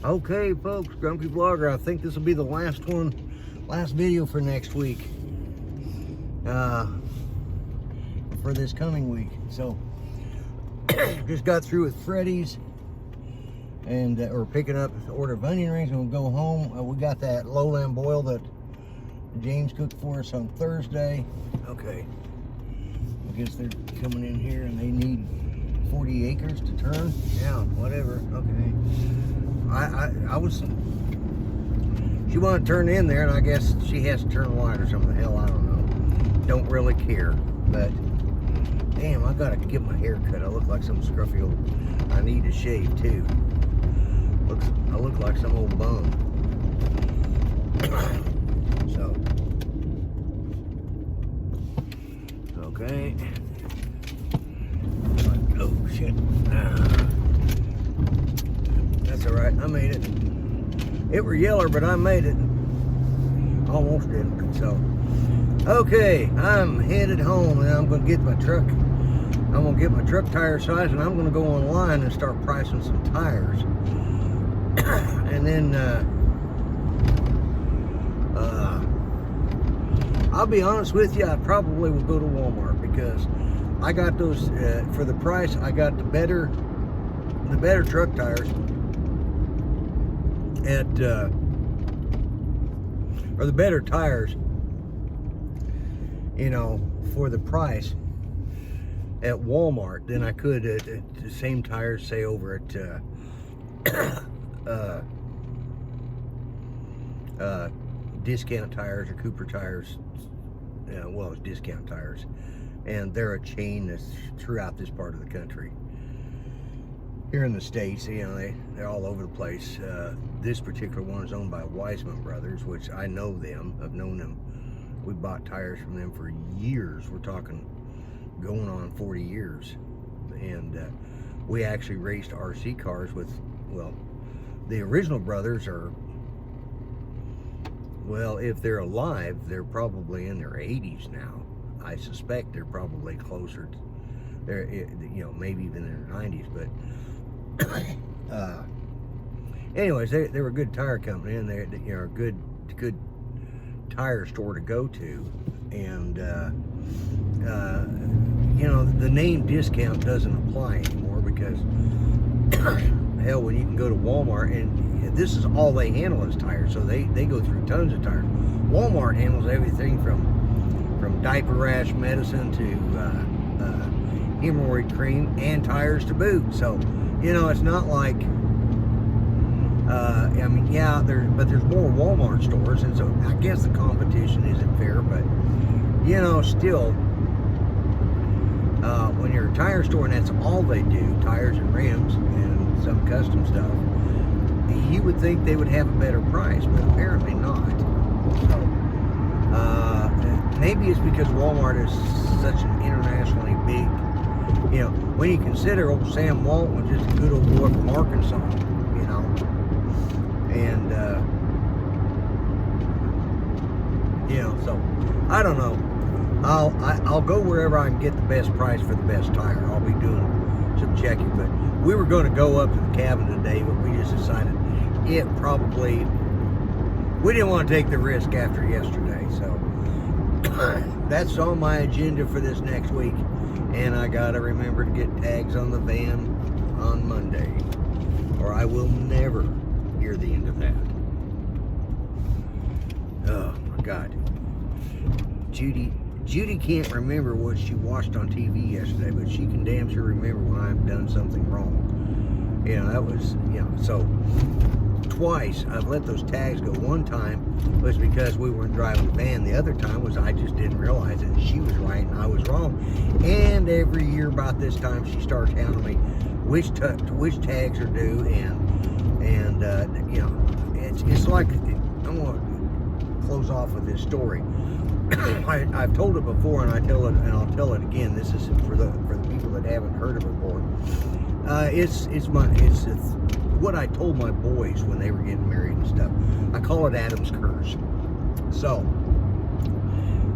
Okay, folks, Grumpy Vlogger, I think this will be the last video for next week. For this coming week. So, just got through with Freddy's and or picking up the order of onion rings, and we'll go home. We got that lowland boil that James cooked for us on Thursday. Okay, I guess they're coming in here and they need 40 acres to turn. Yeah, whatever. Okay. I was, she wanted to turn in there, and I guess she has to turn wide or something. Hell, I don't know. Don't really care. But damn, I gotta get my hair cut. I look like some scruffy old. I need to shave too. I look like some old bum. So, okay. Oh shit. That's all right. I made it. It were yeller, but I made it. Almost didn't. So, okay, I'm headed home, and I'm going to get my truck. I'm going to get my truck tire size, and I'm going to go online and start pricing some tires. And then I'll be honest with you, I probably will go to Walmart because I got those for the price. I got the better truck tires at or the better tires, you know, for the price at Walmart than I could at the same tires, say, over at Discount Tires or Cooper Tires. Well, it's Discount Tires, and they're a chain that's throughout this part of the country. Here in the States, you know, they're all over the place. This particular one is owned by Wiseman Brothers, which I know them. I've known them. We bought tires from them for years. We're talking going on 40 years. And we actually raced RC cars with, well, the original brothers are, well, if they're alive, they're probably in their 80s now. I suspect they're probably closer to, they're, you know, maybe even in their 90s, but anyways, they were a good tire company, and they're, you know, a good tire store to go to. And you know, the name discount doesn't apply anymore because hell, when you can go to Walmart, and this is all they handle is tires, so they go through tons of tires. Walmart handles everything from diaper rash medicine to hemorrhoid cream and tires to boot. So, you know, it's not like, I mean, yeah, there's more Walmart stores, and so I guess the competition isn't fair, but, you know, still, when you're a tire store and that's all they do, tires and rims and some custom stuff, you would think they would have a better price, but apparently not. So, maybe it's because Walmart is such an internationally big, you know, when you consider old Sam Walton was just a good old boy from Arkansas, you know, and, you know, so, I don't know. I'll go wherever I can get the best price for the best tire. I'll be doing some checking, but we were going to go up to the cabin today, but we just decided we didn't want to take the risk after yesterday, so that's on my agenda for this next week. And I gotta remember to get tags on the van on Monday, or I will never hear the end of that. Oh my God. Judy can't remember what she watched on TV yesterday, but she can damn sure remember when I've done something wrong. You know, that was, you know, so twice I've let those tags go. One time was because we weren't driving the van. The other time was I just didn't realize it, and she was right and I was wrong. And every year about this time she starts telling me which tags are due, and you know, it's like, I'm going to close off with this story. I've told it before, and I'll tell it again. This is for the people that haven't heard it before. It's what I told my boys when they were getting married and stuff. I call it Adam's curse. So,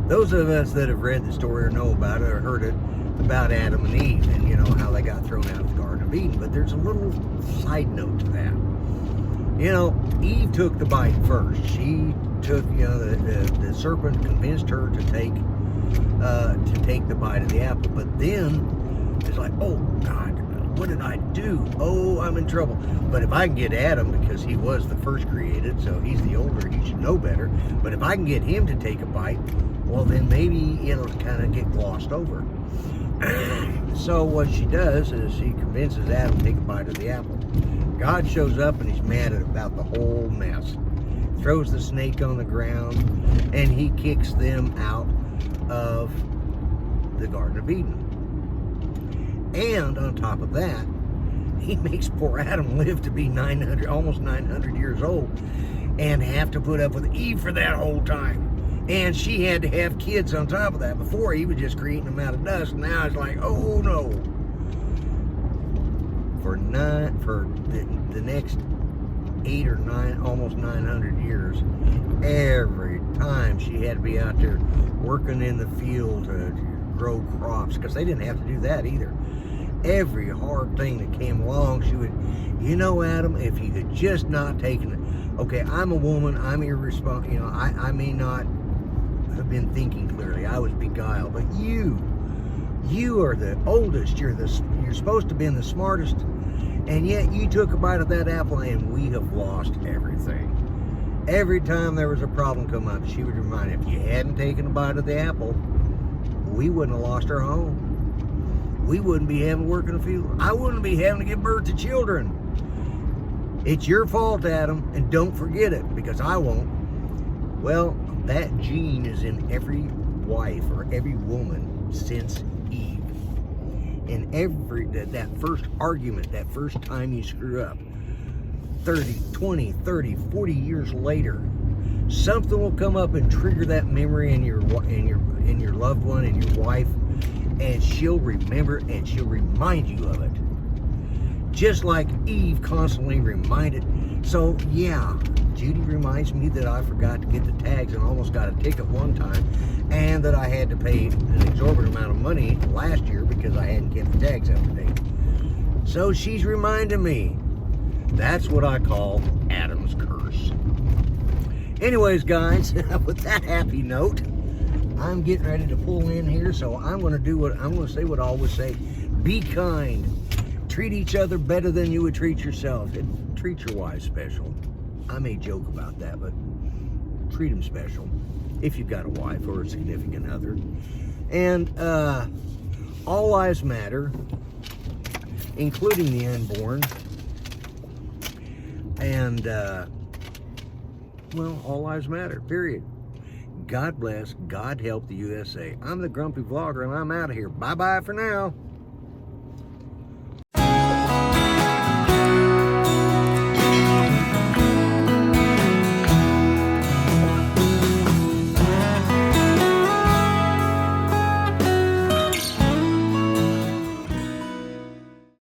those of us that have read the story or know about it or heard it about Adam and Eve, and you know how they got thrown out of the Garden of Eden. But there's a little side note to that. You know, Eve took the bite first. She took, you know, the serpent convinced her to take the bite of the apple. But then it's like, oh God, what did I do? Oh, I'm in trouble. But if I can get Adam, because he was the first created, so he's the older, he should know better. But if I can get him to take a bite, well, then maybe it'll kind of get glossed over. So what she does is she convinces Adam to take a bite of the apple. God shows up and he's mad about the whole mess. Throws the snake on the ground, and he kicks them out of the Garden of Eden. And on top of that, he makes poor Adam live to be almost 900 years old, and have to put up with Eve for that whole time. And she had to have kids on top of that. Before, he was just creating them out of dust. Now it's like, oh no. For the next 8 or 9, almost 900 years, every time she had to be out there working in the field to grow crops, because they didn't have to do that either. Every hard thing that came along, she would, you know, Adam, if you could just not taken it. Okay, I'm a woman, I'm irresponsible, you know, I may not have been thinking clearly, I was beguiled, but you are the oldest, you're supposed to have been the smartest, and yet you took a bite of that apple, and we have lost everything. Every time there was a problem come up, she would remind him, if you hadn't taken a bite of the apple, we wouldn't have lost our home. We wouldn't be having to work in the field. I wouldn't be having to give birth to children. It's your fault, Adam, and don't forget it, because I won't. Well, that gene is in every wife or every woman since Eve. And that first argument, that first time you screw up, 30, 20, 30, 40 years later, something will come up and trigger that memory in your loved one and your wife, and she'll remember and she'll remind you of it. Just like Eve constantly reminded. So yeah, Judy reminds me that I forgot to get the tags and almost got a ticket one time, and that I had to pay an exorbitant amount of money last year because I hadn't kept the tags up to date. So she's reminding me. That's what I call Adam's curse. Anyways, guys, with that happy note, I'm getting ready to pull in here, so I'm going to say what I always say: be kind, treat each other better than you would treat yourself, and treat your wife special. I may joke about that, but treat them special if you've got a wife or a significant other. And all lives matter, including the unborn. And well, all lives matter, period. God bless, God help the USA. I'm the Grumpy Vlogger, and I'm out of here. Bye-bye for now.